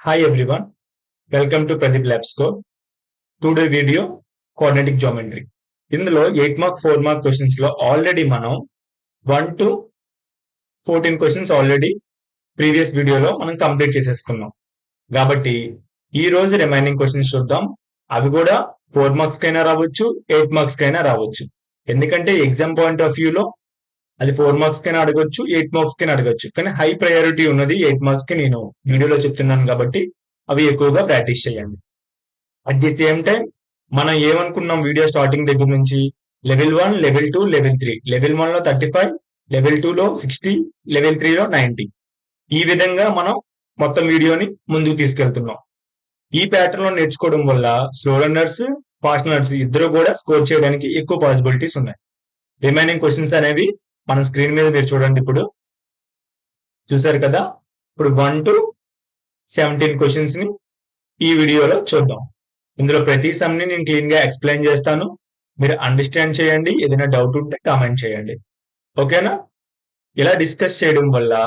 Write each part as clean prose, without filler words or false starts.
Hi everyone, welcome to Pradeep Labs Code. Today video coordinatic geometry. ఇందులో 8 mark 4 mark questions లో already మనం 1 to 14 questions already previous వీడియోలో మనం complete చేసేసుకున్నాం. కాబట్టి ఈ రోజు రిమైనింగ్ క్వశ్చన్స్ చూద్దాం. అవి కూడా 4 మార్క్స్ కైనా రావచ్చు, 8 మార్క్స్ కైనా రావచ్చు. ఎందుకంటే ఎగ్జామ్ పాయింట్ ఆఫ్ వ్యూ లో అది 4 మార్క్స్ కైనా అడగొచ్చు, 8 మార్క్స్ కైనా అడగొచ్చు. కానీ హై ప్రయారిటీ ఉన్నది 8 మార్క్స్ కి నేను వీడియోలో చెప్తున్నాను కాబట్టి అవి ఎక్కువగా ప్రాక్టీస్ చేయండి. అట్ ది సేమ్ టైం మనం ఏమనుకున్నాం వీడియో స్టార్టింగ్ దగ్గర నుంచి లెవెల్ 1, లెవెల్ 2, లెవెల్ 3. లెవెల్ 1 లో 35, లెవెల్ 2 లో 60, లెవెల్ 3 లో 90. ఈ విధంగా మనం మొత్తం వీడియోని ముందుకు తీసుకెళ్తున్నాం. ఈ ప్యాటర్న్ లో నేర్చుకోవడం వల్ల స్లో లెర్నర్స్, ఫాస్ట్ లెర్నర్స్ ఇద్దరు కూడా స్కోర్ చేయడానికి ఎక్కువ పాసిబిలిటీస్ ఉన్నాయి. రిమైనింగ్ క్వశ్చన్స్ అనేవి మన స్క్రీన్ మీద మీరు చూడండి. ఇప్పుడు చూసారు కదా. ఇప్పుడు 1 to 17 క్వశ్చన్స్ ని ఈ వీడియోలో చూద్దాం. ఇందులో ప్రతి సమ్ ని నేను క్లీన్ గా ఎక్స్ప్లెయిన్ చేస్తాను. మీరు అండర్స్టాండ్ చేయండి. ఏదైనా డౌట్ ఉంటే కామెంట్ చేయండి. ఓకేనా? ఇలా డిస్కస్ చేయడం వల్ల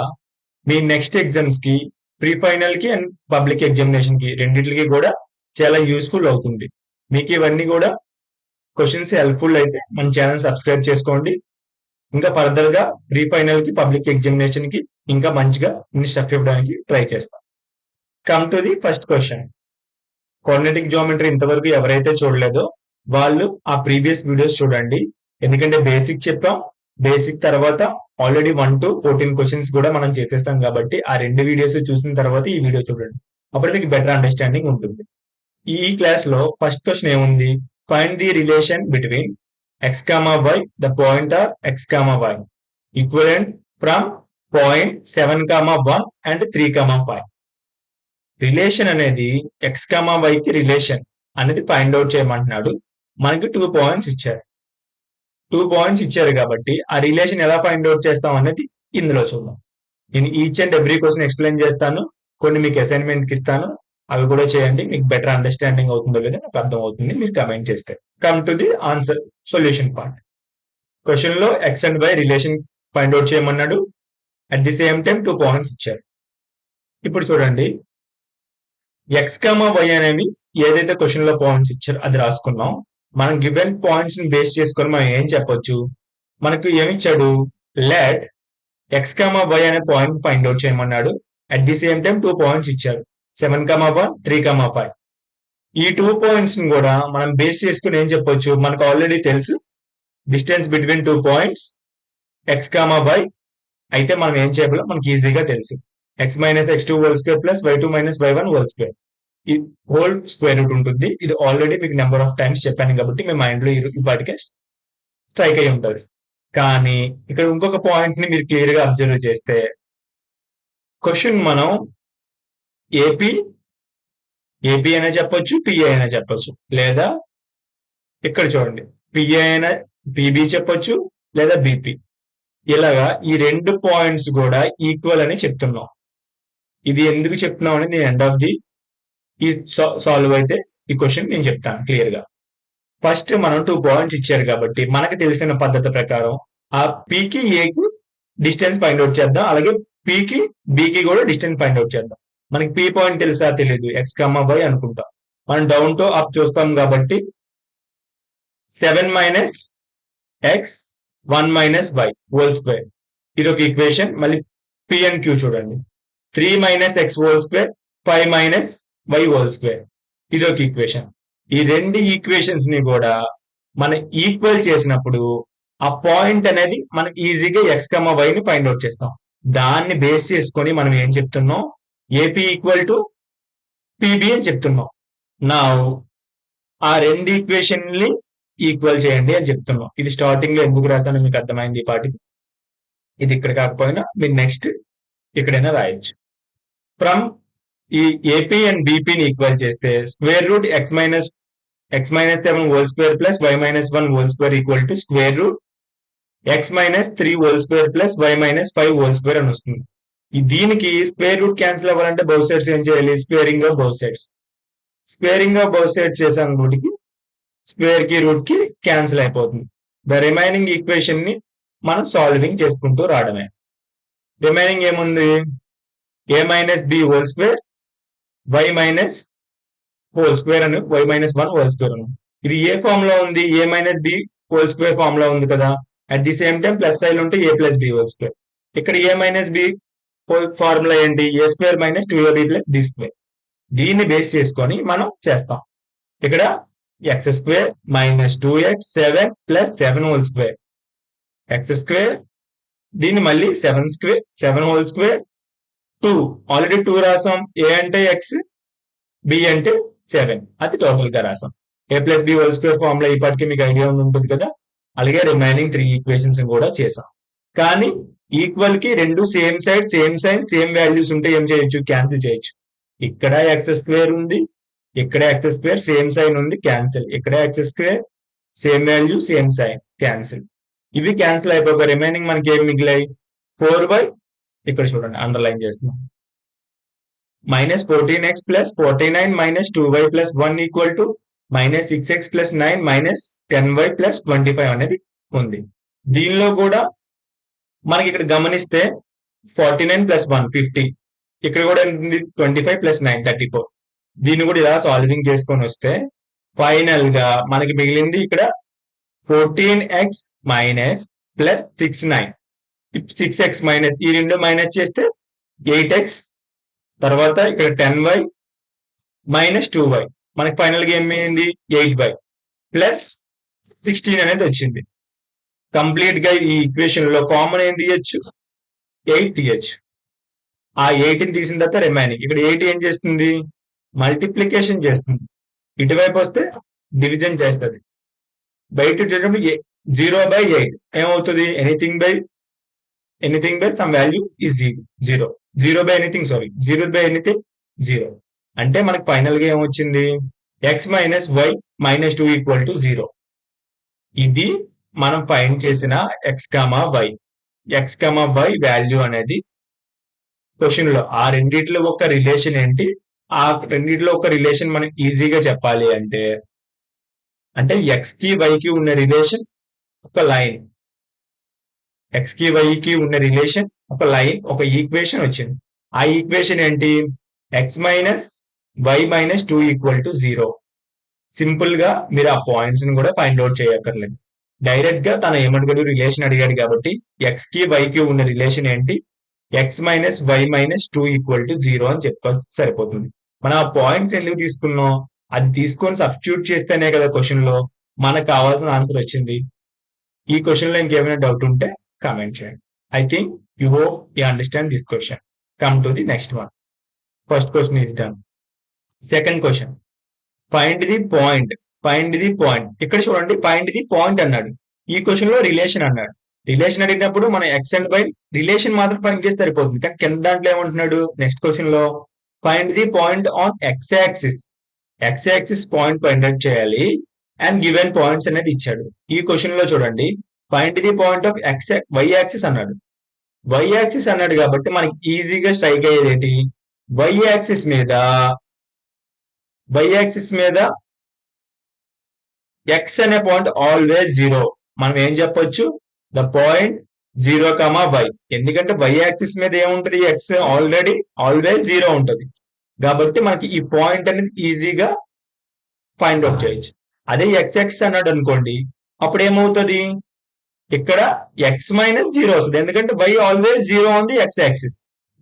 మీ నెక్స్ట్ ఎగ్జామ్స్ కి, ప్రీ ఫైనల్ కి అండ్ పబ్లిక్ ఎగ్జామినేషన్ కి రెండింటికి కూడా చాలా యూస్ఫుల్ అవుతుంది. మీకు ఇవన్నీ కూడా క్వశ్చన్స్ హెల్ప్ఫుల్ అయితే మన ఛానల్ సబ్స్క్రైబ్ చేసుకోండి. ఇంకా ఫర్దర్ గా ప్రీ ఫైనల్ కి, పబ్లిక్ ఎగ్జామినేషన్ కి ఇంకా మంచిగా స్టెప్ ఇవ్వడానికి ట్రై చేస్తాం. Come to the first question. Coordinate geometry ఇంతవరకు ఎవరైతే చూడలేదో వాళ్ళు ఆ ప్రీవియస్ వీడియోస్ చూడండి. ఎందుకంటే బేసిక్ చెప్పాం. బేసిక్ తర్వాత ఆల్రెడీ 1 to 14 క్వశ్చన్స్ కూడా మనం చేసేసాం కాబట్టి ఆ రెండు వీడియోస్ చూసిన తర్వాత ఈ వీడియో చూడండి. అప్పుడు మీకు బెటర్ అండర్స్టాండింగ్ ఉంటుంది. ఈ క్లాస్ లో ఫస్ట్ క్వశ్చన్ ఏముంది? Find the relation between x, y, the point are x, y equivalent from point 7, 1 and 3, 5. Relation అనేది x, y కి రిలేషన్ అనేది ఫైండ్ అవుట్ చేయమంటున్నాడు. మనకి 2 పాయింట్స్ ఇచ్చారు. 2 పాయింట్స్ ఇచ్చారు కాబట్టి ఆ రిలేషన్ ఎలా ఫైండ్ అవుట్ చేస్తాం అనేది ఇందులో చూద్దాం. నేను each and every question explain చేస్తాను. కొన్ని మీకు అసైన్మెంట్ కి ఇస్తాను. అవి కూడా చేయండి. మీకు బెటర్ అండర్స్టాండింగ్ అవుతుందో లేదో నాకు అర్థం అవుతుంది మీరు కమెంట్ చేస్తే. Come to the answer solution part. Question లో X and why relation find out చేయమన్నాడు. At the same time 2 points ఇచ్చారు. ఇప్పుడు చూడండి, ఎక్స్, వై అనేవి ఏదైతే క్వశ్చన్ లో పాయింట్స్ ఇచ్చారో అది రాసుకున్నాం. మనం గివెన్ పాయింట్స్ ని బేస్ చేసుకొని మనం ఏం చెప్పొచ్చు? మనకు ఏమిచ్చాడు? లెట్ ఎక్స్, వై అనే పాయింట్ ఫైండ్ అవుట్ చేయమన్నాడు. At the same time 2 points ఇచ్చారు. 7, 1, 3, 5. ఈ 2 పాయింట్స్ ని కూడా మనం బేస్ చేసుకుని ఏం చెప్పొచ్చు? మనకు ఆల్రెడీ తెలుసు distance between 2 points x, y. అయితే మనం ఏం చేయాలో మనకి ఈజీగా తెలుసు. x minus x2 whole square plus y2 minus y1 whole square. ఈ హోల్ స్క్వేర్ రూట్ ఉంటుంది. ఇది ఆల్రెడీ మీకు నెంబర్ ఆఫ్ టైమ్స్ చెప్పాను కాబట్టి మీ మైండ్ లో ఈ పాటికే స్ట్రైక్ అయి ఉంటుంది. కానీ ఇక్కడ ఇంకొక పాయింట్ ని మీరు క్లియర్ గా అబ్జర్వ్ చేస్తే క్వశ్చన్ మనం ఏపీ అయినా చెప్పొచ్చు, పిఏ అయినా చెప్పొచ్చు, లేదా ఇక్కడ చూడండి పిఏ అయినా పిబి చెప్పొచ్చు, లేదా బిపి. ఇలాగా ఈ 2 పాయింట్స్ కూడా ఈక్వల్ అని చెప్తున్నాం. ఇది ఎందుకు చెప్తున్నాం అనేది నేను ఎండ్ ఆఫ్ ది ఈ సాల్వ్ అయితే ఈ క్వశ్చన్ నేను చెప్తాను క్లియర్ గా. ఫస్ట్ మనం 2 పాయింట్స్ ఇచ్చారు కాబట్టి మనకి తెలిసిన పద్ధతి ప్రకారం ఆ పికి ఏకి డిస్టెన్స్ ఫైండ్ అవుట్ చేద్దాం. అలాగే పికి బికి కూడా డిస్టెన్స్ ఫైండ్ అవుట్ చేద్దాం. మనకి పి పాయింట్ తెలుసా? తెలియదు. ఎక్స్, వై అనుకుంటాం. మనం డౌన్ టు అప్ చూస్తాం కాబట్టి 7 minus x, 1 minus y whole square. ఇది ఒక ఈక్వేషన్. మళ్ళీ పి అండ్ క్యూ చూడండి. 3 minus x whole square, 5 minus y whole square. ఇది ఒక ఈక్వేషన్. ఈ రెండు ఈక్వేషన్స్ ని కూడా మనం ఈక్వల్ చేసినప్పుడు ఆ పాయింట్ అనేది మనం ఈజీగా x, y ని ఫైండ్ అవుట్ చేస్తాం. దాన్ని బేస్ చేసుకొని మనం ఏం చెప్తున్నాం? ఏపీ ఈక్వల్ టు పిబి అని చెప్తున్నాం. నా ఆ రెండు ఈక్వేషన్ ని ఈక్వల్ చేయండి అని చెప్తున్నాం. ఇది స్టార్టింగ్ లో ఎందుకు రాస్తానో మీకు అర్థమైంది ఈ పాటికి. ఇది ఇక్కడ కాకపోయినా మీరు నెక్స్ట్ ఎక్కడైనా రాయొచ్చు. ఫ్రమ్ ఈ ఏపీ అండ్ బీపీని ఈక్వల్ చేస్తే square root x minus 7 whole square plus why minus 1 whole square equal to square root x minus 3 whole square plus why minus 5 whole square అని వస్తుంది. దీనికి స్క్వేర్ రూట్ క్యాన్సిల్ అవ్వాలంటే బౌత్ sides ఏం చేయాలి? Squaring off both sides. Squaring off both sides చేసాం రూట్కి square కి root కి క్యాన్సిల్ అయిపోతుంది. ద రిమైనింగ్ ఈక్వేషన్ ని మనం సాల్వింగ్ చేసుకుంటూ రావడమే. రిమైనింగ్ ఏముంది? a minus B whole square Y minus whole square అని వై మైనస్ 1 హోల్ స్క్వేర్ అని. ఇది ఏ ఫామ్ లో ఉంది? A minus B whole square form లో ఉంది కదా. At the same time plus side ఉంటే A plus B whole square. ఇక్కడ A minus B whole formula ఏంటి? A square minus 2ab plus B square. దీన్ని బేస్ చేసుకొని మనం చేస్తాం. ఇక్కడ X square minus 2x 7 plus 7 whole square X square, దీన్ని మళ్ళీ 7 స్క్వేర్ 7 హోల్ స్క్వేర్ 2 ఆల్రెడీ 2 రాసాం. ఏ అంటే ఎక్స్, బి అంటే 7, అది టోటల్ గా రాసాం. A plus B whole square formula ఇప్పటికీ మీకు ఐడియా ఉంటుంది కదా. అలాగే రిమైనింగ్ 3 ఈక్వేషన్స్ కూడా చేసాం. కానీ ఈక్వల్ కి రెండు same side same sign same values ఉంటే ఏం చేయొచ్చు? క్యాన్సిల్ చేయొచ్చు. ఇక్కడ ఎక్స్ స్క్వేర్ ఉంది, ఇక్కడ ఎక్స్ స్క్వేర్ సేమ్ సైన్ ఉంది, క్యాన్సిల్. ఇక్కడ X square same value same sign, cancel. ఇవి క్యాన్సిల్ అయిపోగా రిమైనింగ్ మనకి ఏం మిగిలాయి? 4y, ఇక్కడ చూడండి అండర్లైన్ చేస్తున్నాం, minus 14x plus 49 minus 2y plus 1 equal to minus 6x plus 9 minus 10y plus 25 అనేది ఉంది. దీనిలో కూడా మనకి ఇక్కడ గమనిస్తే 49 ప్లస్ 1 50, ఇక్కడ కూడా 25 ప్లస్ 9 34. దీన్ని కూడా ఇలా సాల్వింగ్ చేసుకొని వస్తే ఫైనల్ గా మనకి మిగిలింది ఇక్కడ 14x minus plus 69, 6x minus ఈ రెండు మైనస్ చేస్తే 8x, తర్వాత ఇక్కడ 10y మైనస్ 2y, మనకి ఫైనల్ గా ఏమైంది? 8y ప్లస్ 16 అనేది వచ్చింది. కంప్లీట్ గా ఈ ఈక్వేషన్ లో కామన్ ఏం తీయచ్చు? 8 తీయచ్చు. ఆ 8 ని తీసిన తర్వాత రిమైనింగ్ ఇక్కడ 8 ఏం చేస్తుంది? మల్టిప్లికేషన్ చేస్తుంది. ఇటువైపు వస్తే డివిజన్ చేస్తుంది. బయట 0/8 ఏమవుతుంది? Anything by some value is 0. 0/anything 0. అంటే మనకి ఫైనల్ గా ఏమొచ్చింది? x minus y minus 2 equal to 0. ఇది మనం ఫైండ్ చేసిన x, y వాల్యూ అనేది క్వశ్చన్ లో. ఆ రెండిట్లో ఒక రిలేషన్ ఏంటి? ఆ రెండిట్లో ఒక రిలేషన్ మనం ఈజీగా చెప్పాలి అంటే x కి y కి ఉన్న రిలేషన్ ఒక లైన్, x కి y కి ఉన్న రిలేషన్ ఒక లైన్, ఒక ఈక్వేషన్ వచ్చింది. ఆ ఈక్వేషన్ ఏంటి? x minus y minus 2 equal to 0. Simple గా మీరు ఆ పాయింట్స్ ని కూడా ఫైండ్ అవుట్ చేయక్కర్లేదు. డైరెక్ట్ గా తన ఏమడిగాడు? రిలేషన్ అడిగాడు కాబట్టి x కి y కి ఉన్న రిలేషన్ ఏంటి? x minus y minus 2 equal to 0 అని చెప్పాల్సి సరిపోతుంది. మనం ఆ పాయింట్స్ ఎందుకు తీసుకున్నాం? అది తీసుకొని సబ్స్టిట్యూట్ చేస్తేనే కదా క్వశ్చన్ లో మనకు కావాల్సిన ఆన్సర్ వచ్చింది. ఈ క్వశ్చన్ లో ఇంకేమైనా డౌట్ ఉంటే కామెంట్ చేయండి. I think you hope you understand this question. Come to the next one. First question is done. Second question, find the point. ఇక్కడ చూడండి, ఫైండ్ ది పాయింట్ అన్నాడు. ఈ క్వశ్చన్ లో రిలేషన్ అన్నాడు. రిలేషన్ అడిగినప్పుడు మనం ఎక్స్ అండ్ వై రిలేషన్ మాత్రం find చేస్తే సరిపోతుంది. కానీ కింద దాంట్లో ఏమంటున్నాడు? నెక్స్ట్ క్వశ్చన్ లో find the point on x axis point find out చేయాలి అండ్ గివెన్ పాయింట్స్ అనేది ఇచ్చాడు. ఈ క్వశ్చన్ లో చూడండి, find the point of y axis అన్నాడు. వై యాక్సిస్ అన్నాడు కాబట్టి మనకి ఈజీగా స్ట్రైక్ అయ్యేది ఏంటి? వై యాక్సిస్ మీద ఎక్స్ అనే పాయింట్ ఆల్వేస్ 0. మనం ఏం చెప్పొచ్చు? The point 0, y. ఎందుకంటే వై యాక్సిస్ మీద ఏముంటది? ఎక్స్ ఆల్వేస్ 0 ఉంటది. కాబట్టి మనకి ఈ పాయింట్ అనేది ఈజీగా ఫైండ్ అవుట్ చేయొచ్చు. అదే ఎక్స్ అన్నాడు అనుకోండి, అప్పుడు ఏమవుతుంది? ఇక్కడ ఎక్స్ మైనస్ 0 అవుతుంది. ఎందుకంటే వై ఆల్వేస్ 0 ఉంది ఎక్స్ యాక్సిస్.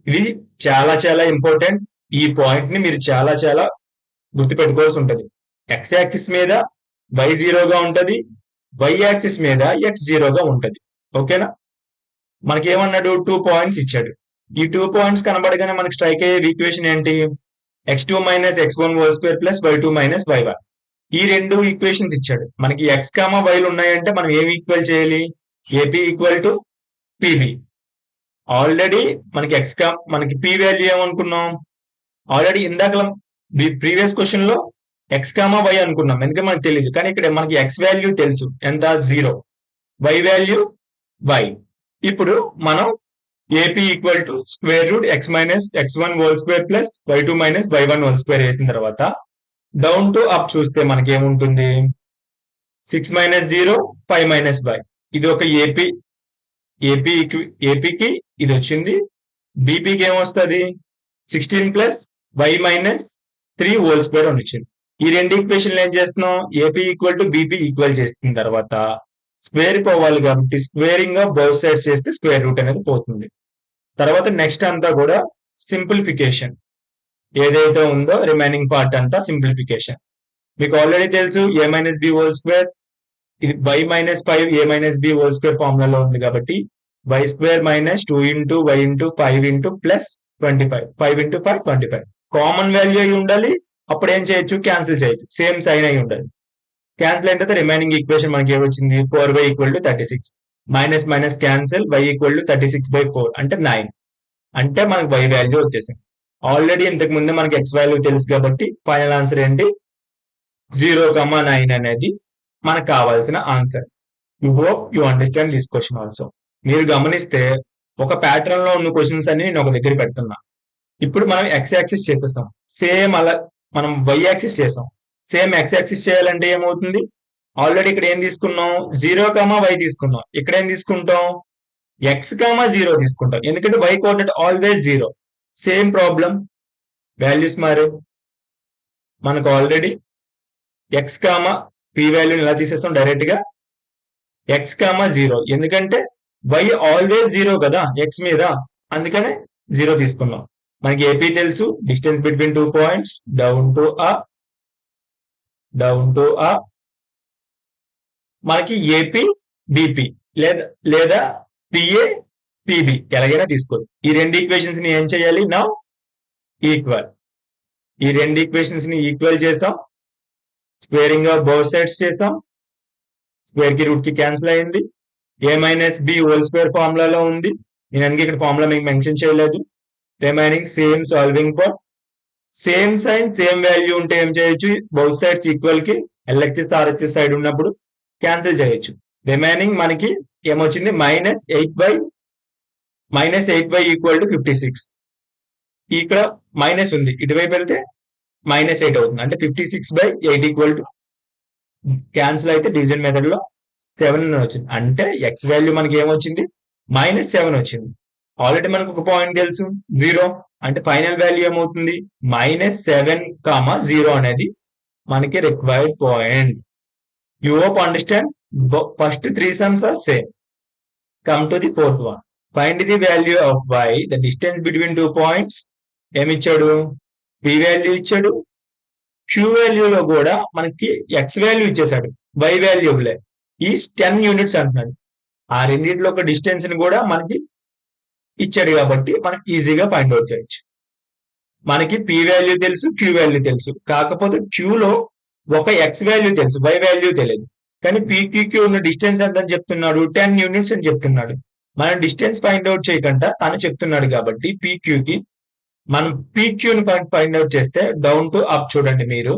ఇది చాలా చాలా ఇంపార్టెంట్. ఈ పాయింట్ ని మీరు చాలా చాలా గుర్తుపెట్టుకోవాల్సి ఉంటది. ఎక్స్ యాక్సిస్ మీద వై 0గా ఉంటది, వై యాక్సిస్ మీద ఎక్స్ 0గా ఉంటది. ఓకేనా? మనకి ఏమన్నాడు? 2 పాయింట్స్ ఇచ్చాడు. ఈ 2 పాయింట్స్ కనబడగానే మనకి స్ట్రైక్ అయ్యే ఈక్వేషన్ ఏంటి? x2 minus x1 whole square plus y2 minus y1. ఈ రెండు ఈక్వేషన్స్ ఇచ్చాడు. మనకి x, y ఉన్నాయంటే మనం ఏమి ఈక్వల్ చేయాలి? AP equal to PB. Already మనకి p వాల్యూ ఏమనుకున్నాం? ఆల్రెడీ ఇందాక ప్రీవియస్ క్వశ్చన్ లో x, y అనుకున్నాం, ఎందుకంటే మనకు తెలియదు. కానీ ఇక్కడ మనకి x వాల్యూ తెలుసు, ఎంత? 0. y value y. ఇప్పుడు మనం AP equal to square route x minus x1 whole square plus y2 minus y1 whole square వేసిన తర్వాత డౌన్ టు అప్ చూస్తే మనకి ఏముంటుంది? 6 మైనస్ 0 5 మైనస్ y. ఇది ఒక ఏపీకి ఇది వచ్చింది. బీపీకి ఏమొస్తుంది? 16 plus why minus 3 whole square అని వచ్చింది. ఈ రెండు ఈక్వేషన్లు ఏం చేస్తున్నాం, AP equal to BP equal చేసిన తర్వాత స్క్వేర్ పోవాలి కాబట్టి స్క్వేరింగ్ ఆఫ్ బౌత్ సైడ్స్ చేస్తే స్క్వేర్ రూట్ అనేది పోతుంది. తర్వాత నెక్స్ట్ అంతా కూడా సింప్లిఫికేషన్, ఏదైతే ఉందో రిమైనింగ్ పార్ట్ అంతా సింప్లిఫికేషన్. మీకు ఆల్రెడీ తెలుసు A minus B whole square, ఇది Y minus 5 A minus B whole square ఫార్ములాలో ఉంది కాబట్టి Y square minus 2 into y into 5 into plus 25, 5 into 5 25 common value అయి ఉండాలి. అప్పుడు ఏం చేయొచ్చు, క్యాన్సిల్ చేయొచ్చు, సేమ్ సైన్ అయి ఉండాలి. క్యాన్సిల్ అయిన తర్వాత రిమైనింగ్ ఈక్వేషన్ మనకి ఏమొచ్చింది, 4y equal to 36, minus minus cancel, y equal to 36/4 అంటే 9, అంటే మనకి y వాల్యూ వచ్చేసింది. ఆల్రెడీ ఇంతకు ముందు మనకి x వాల్యూ తెలుసు కాబట్టి ఫైనల్ ఆన్సర్ ఏంటి, 0,9 అనేది మనకు కావాల్సిన answer. You hope you understand this question also. మీరు గమనిస్తే ఒక ప్యాటర్న్ లో ఉన్న క్వశ్చన్స్ అన్ని నేను ఒక దగ్గర పెట్టున్నా. ఇప్పుడు మనం x యాక్సిస్ చేసేసాం, సేమ్ అలా మనం y యాక్సిస్ చేసాం. సేమ్ x యాక్సిస్ చేయాలంటే ఏమవుతుంది, ఆల్రెడీ ఇక్కడ ఏం తీసుకున్నాం, 0,y తీసుకున్నాం. ఇక్కడ ఏం తీసుకుంటాం, x,0 తీసుకుంటాం, ఎందుకంటే y coordinate always 0. Same problem, values మారే. మనకు ఆల్రెడీ x, p వాల్యూని ఇలా తీసేస్తాం డైరెక్ట్ గా, x,0, ఎందుకంటే y ఆల్వేస్ 0 కదా x మీద, అందుకనే 0 తీసుకున్నాం. మనకి ఏపీ తెలుసు, distance between 2 points down to ఆ మనకి ఏపీ బీపీ లేదా పిఏ పిబి ఎలాగైనా తీసుకోవాలి. ఈ రెండు ఈక్వేషన్స్ ని ఏం చేయాలి, నౌ ఈక్వల్. ఈ రెండు ఈక్వేషన్స్ ని ఈక్వల్ చేస్తాం, స్క్వేరింగ్ ఆఫ్ బోత్ సైడ్స్ చేసాం, స్క్వేర్ కి రూట్ కి క్యాన్సిల్ అయింది. A minus B whole square ఫార్ములాలో ఉంది, నేను అందుకే ఇక్కడ ఫార్ములా మీకు మెన్షన్ చేయలేదు. Remaining same solving part, same sign same value ఉంటే ఏం చేయొచ్చు, బౌత్ సైడ్స్ ఈక్వల్ కి ఎల్హెచ్ఎస్ ఆర్హెచ్ఎస్ సైడ్ ఉన్నప్పుడు క్యాన్సిల్ చేయొచ్చు. రిమైనింగ్ మనకి ఏమొచ్చింది, -8y ఈక్వల్ టు 56. ఇక్కడ మైనస్ ఉంది, ఇటువైపు వెళ్తే -8 అవుతుంది, అంటే 56/8 ఈక్వల్ టు క్యాన్సిల్ అయితే డివిజన్ మెథడ్ లో 7 వచ్చింది. అంటే ఎక్స్ వాల్యూ మనకి ఏమొచ్చింది, -7 వచ్చింది. ఆల్రెడీ మనకు ఒక పాయింట్ తెలుసు 0, అంటే ఫైనల్ వాల్యూ ఏమవుతుంది, -7,0 అనేది మనకి required point. You hope understand. First 3 sums are same. Come to the fourth one. Find the value of y, the distance between 2 points. ఏమి ఇచ్చాడు, p వాల్యూ ఇచ్చాడు, q వాల్యూలో కూడా మనకి x వాల్యూ ఇచ్చేసాడు, y వాల్యూ ఇవ్వలే. ఈ 10 యూనిట్స్ అంటున్నాడు. ఆ రెండింటిలో ఒక డిస్టెన్స్ ని కూడా మనకి ఇచ్చాడు కాబట్టి మనం ఈజీగా ఫైండ్ అవుట్ చేయొచ్చు. మనకి p వాల్యూ తెలుసు, q వాల్యూ తెలుసు, కాకపోతే q లో ఒక x వాల్యూ తెలుసు, y వాల్యూ తెలియదు. కానీ pq ఉన్న డిస్టెన్స్ ఎంత అని చెప్తున్నాడు, 10 యూనిట్స్ అని చెప్తున్నాడు. మనం డిస్టెన్స్ ఫైండ్ అవుట్ చేయకుండా తను చెప్తున్నాడు కాబట్టి pqకి మనం pqని ఫైండ్ అవుట్ చేస్తే డౌన్ టు అప్ చూడండి మీరు,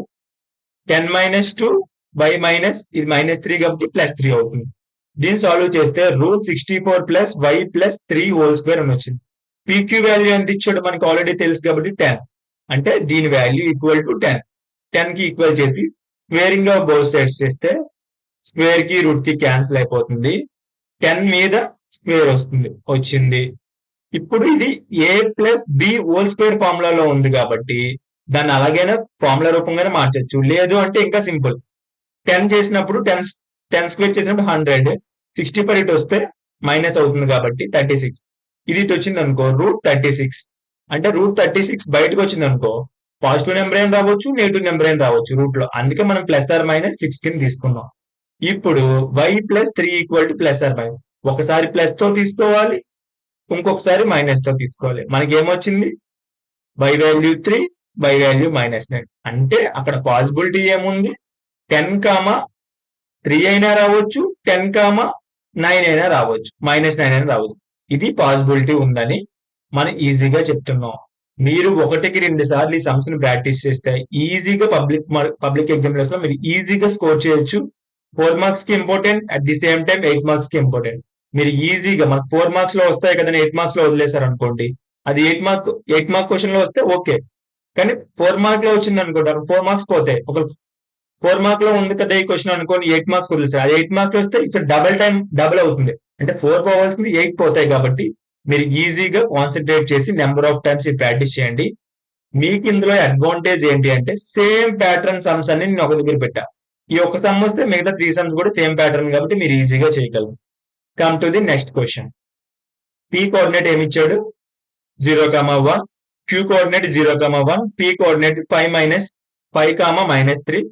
10 - 2 y మైనస్ ఇది -3 కాబట్టి +3 అవుతుంది. దీన్ని సాల్వ్ చేస్తే √64 + y + 3 హోల్ స్క్వేర్ అని వచ్చింది. pq వాల్యూ ఎంత ఇచ్చాడు మనకి ఆల్రెడీ తెలుసు కాబట్టి 10, అంటే దీని వాల్యూ ఈక్వల్ టు 10 కి ఈక్వల్ చేసి స్క్వేరింగ్ ఆఫ్ బోత్ సైడ్స్ చేస్తే స్క్వేర్ కి రూట్ కి క్యాన్సిల్ అయిపోతుంది, 10 మీద స్క్వేర్ వచ్చింది. ఇప్పుడు ఇది a + b హోల్ స్క్వేర్ ఫార్ములాలో ఉంది కాబట్టి దాన్ని అలాగైనా ఫార్ములా రూపంగానే మార్చొచ్చు. లేదు అంటే ఇంకా సింపుల్, 10 చేసినప్పుడు 10 స్క్వేర్ చేసినప్పుడు 100, 64 ఇటు వస్తే మైనస్ అవుతుంది కాబట్టి 36. ఇది ఇటు వచ్చింది అనుకో √36, అంటే √36 బయటకు వచ్చింది అనుకో పాజిటివ్ నెంబర్ ఏం రావచ్చు, నెగిటివ్ నెంబర్ ఏం రావచ్చు రూట్ లో, అందుకే మనం +or-6 కింద తీసుకున్నాం. ఇప్పుడు y + 3 ఈక్వల్ టు +or-, ఒకసారి ప్లస్ తో తీసుకోవాలి, ఇంకొకసారి మైనస్ తో తీసుకోవాలి. మనకి ఏమొచ్చింది, y వాల్యూ 3, y వాల్యూ -9, అంటే అక్కడ పాసిబిలిటీ ఏముంది, 10,3 అయినా రావచ్చు, 10,9 అయినా రావచ్చు, -9 అయినా రావచ్చు. ఇది పాసిబిలిటీ ఉందని మనం ఈజీగా చెప్తున్నాం. మీరు 1కి 2 సార్లు ఈ సమ్స్ ని ప్రాక్టీస్ చేస్తే ఈజీగా పబ్లిక్ ఎగ్జామినేషన్ లో మీరు ఈజీగా స్కోర్ చేయొచ్చు. 4 మార్క్స్ కి important, at the same time 8 marks కి ఇంపార్టెంట్. మీరు ఈజీగా మనకు 4 మార్క్స్ లో వస్తాయి కదా, 8 మార్క్స్ లో వదిలేశారు అనుకోండి, అది 8 మార్క్ క్వశ్చన్ లో వస్తే ఓకే, కానీ 4 మార్క్ లో వచ్చింది అనుకుంటారు, 4 మార్క్స్ పోతాయి. ఒక 4 మార్క్ లో ఉంది కదా ఈ క్వశ్చన్ అనుకోండి, 8 మార్క్స్ వదిలేస్తారు, అది 8 మార్క్ లో వస్తే ఇక్కడ డబుల్ అవుతుంది, అంటే 4 పోవాల్సింది 8 పోతాయి. కాబట్టి మీరు ఈజీగా కాన్సన్ట్రేట్ చేసి నెంబర్ ఆఫ్ టైమ్స్ ప్రాక్టీస్ చేయండి. మీకు ఇందులో అడ్వాంటేజ్ ఏంటి అంటే సేమ్ ప్యాటర్న్ సమ్స్ అన్ని నేను ఒక దగ్గర పెట్టా. ఈ ఒక్క సమ్ వస్తే మిగతా 3 సమ్స్ కూడా సేమ్ ప్యాటర్న్ కాబట్టి మీరు ఈజీగా చేయగలరు. Come to the next question. P coordinate ఏమి ఇచ్చాడు? 0,1, Q coordinate 0,1, P coordinate 5 - 5, -3,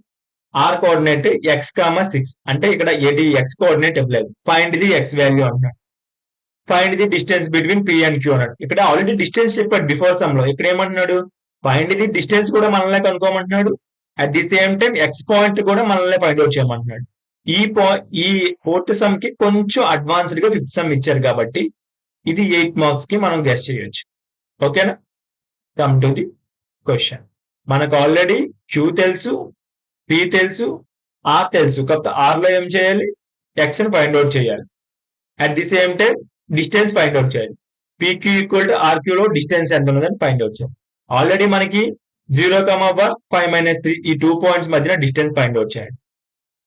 R coordinate x,6 అంటే ఇక్కడ ఏది x కోఆర్డినేట్ ఇవ్వలేదు. ఫైండ్ ది x వాల్యూ అంటున్నాడు. Find the distance between P and Q అన్నాడు. ఇక్కడ ఆల్రెడీ డిస్టెన్స్ చెప్పాడు బిఫోర్ సమ్ లో. ఇక్కడ ఏమంటున్నాడు? ఫైండ్ ది డిస్టెన్స్ కూడా మనల్ని కనుక్కోమంటున్నాడు. At the same time X point కూడా మనల్ని ఫైండ్ అవుట్ చేయమంటున్నాడు. ఈ ఫోర్త్ సమ్ కి కొంచెం అడ్వాన్స్డ్ గా ఫిఫ్త్ సమ్ ఇచ్చారు కాబట్టి ఇది 8 మార్క్స్ కి మనం గెస్ చేయొచ్చు. ఓకేనా? Come to the question. మనకు ఆల్రెడీ క్యూ తెలుసు, పి తెలుసు, ఆర్ తెలుసు. కాకపోతే ఆర్ లో ఏం చేయాలి? ఎక్స్ ని ఫైండ్ అవుట్ చేయాలి. At the same time distance find out చేయాలి. పీక్యూ ఈక్వల్ టు ఆర్క్యూ లో డిస్టెన్స్ ఎంత ఉన్నదని ఫైండ్ అవుట్ చేయాలి. ఆల్రెడీ మనకి 0,1, 5 - 3 ఈ 2 పాయింట్స్ మధ్యన డిస్టెన్స్ ఫైండ్ అవుట్ చేయాలి.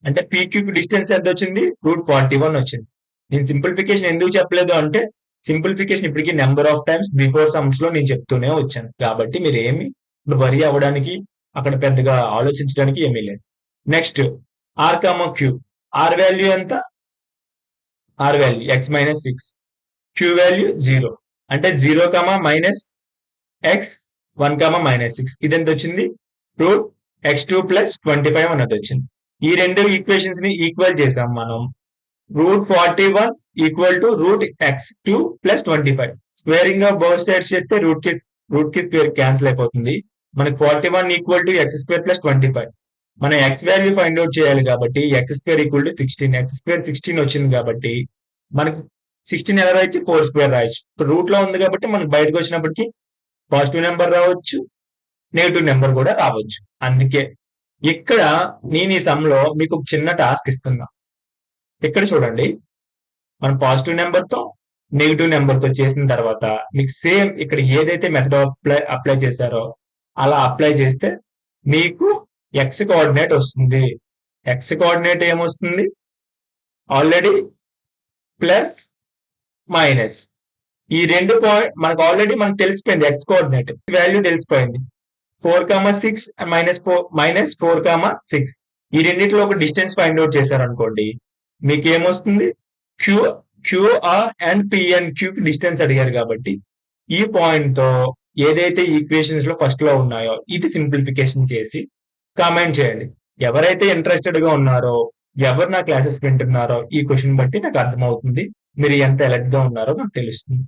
అంటే పీక్యూ డిస్టెన్స్ ఎంత వచ్చింది? √41 వచ్చింది. నేను సింప్లిఫికేషన్ ఎందుకు చెప్పలేదు అంటే సింప్లిఫికేషన్ ఇప్పటికీ number of times before sums లో నేను చెప్తూనే వచ్చాను. కాబట్టి మీరు ఏమి వరి అవ్వడానికి అక్కడ పెద్దగా ఆలోచించడానికి ఏమీ లేదు. Next R Q. R value ఎంత? R value x-6, Q value 0 అంటే 0, -x, 1, -6 ఇది ఎంత వచ్చింది? √x2 + 25 అన్నది వచ్చింది. ఈ రెండు ఈక్వేషన్స్ ని ఈక్వల్ చేసాం మనం. √41 equal to √x2 + 25. Squaring of both sides చేస్తే రూట్ కి స్క్వేర్ క్యాన్సిల్ అయిపోతుంది. మనకి 41 ఈక్వల్ టు x² + 25. మనం x వాల్యూ ఫైండ్ అవుట్ చేయాలి కాబట్టి x² ఈక్వల్ టు 16. x² 16 వచ్చింది కాబట్టి మనకి 16 ఎలా రాయొచ్చు? 4² రాయొచ్చు. ఇప్పుడు రూట్ లో ఉంది కాబట్టి మనకి బయటకు వచ్చినప్పటికీ పాజిటివ్ నెంబర్ రావచ్చు, నెగిటివ్ నెంబర్ కూడా రావచ్చు. అందుకే ఇక్కడ నేను ఈ సమ్ లో మీకు ఒక చిన్న టాస్క్ ఇస్తున్నా. ఇక్కడ చూడండి, మనం పాజిటివ్ నెంబర్ తో నెగిటివ్ నెంబర్ తో చేసిన తర్వాత మీకు సేమ్ ఇక్కడ ఏదైతే మెథడ్ అప్లై చేశారో అలా అప్లై చేస్తే మీకు ఎక్స్ కోఆర్డినేట్ వస్తుంది. ఎక్స్ కోఆర్డినేట్ ఏమొస్తుంది? ఆల్రెడీ ప్లస్ మైనస్ ఈ రెండు పాయింట్ మనకు తెలిసిపోయింది. ఎక్స్ కోఆర్డినేట్ వాల్యూ తెలిసిపోయింది. 4,6 -4,6 ఈ రెండిట్లో ఒక డిస్టెన్స్ ఫైండ్ అవుట్ చేశారనుకోండి, మీకు ఏమొస్తుంది? క్యూఆర్ అండ్ పిఎన్క్యూ డిస్టెన్స్ అడిగారు కాబట్టి ఈ పాయింట్ తో ఏదైతే ఈక్వేషన్స్ లో ఫస్ట్ లో ఉన్నాయో ఇది సింప్లిఫికేషన్ చేసి కామెంట్ చేయండి. ఎవరైతే ఇంట్రెస్టెడ్ గా ఉన్నారో, ఎవరు నా క్లాసెస్ వింటున్నారో ఈ క్వశ్చన్ బట్టి నాకు అర్థమవుతుంది మీరు ఎంత అలర్ట్ గా ఉన్నారో నాకు తెలుస్తుంది.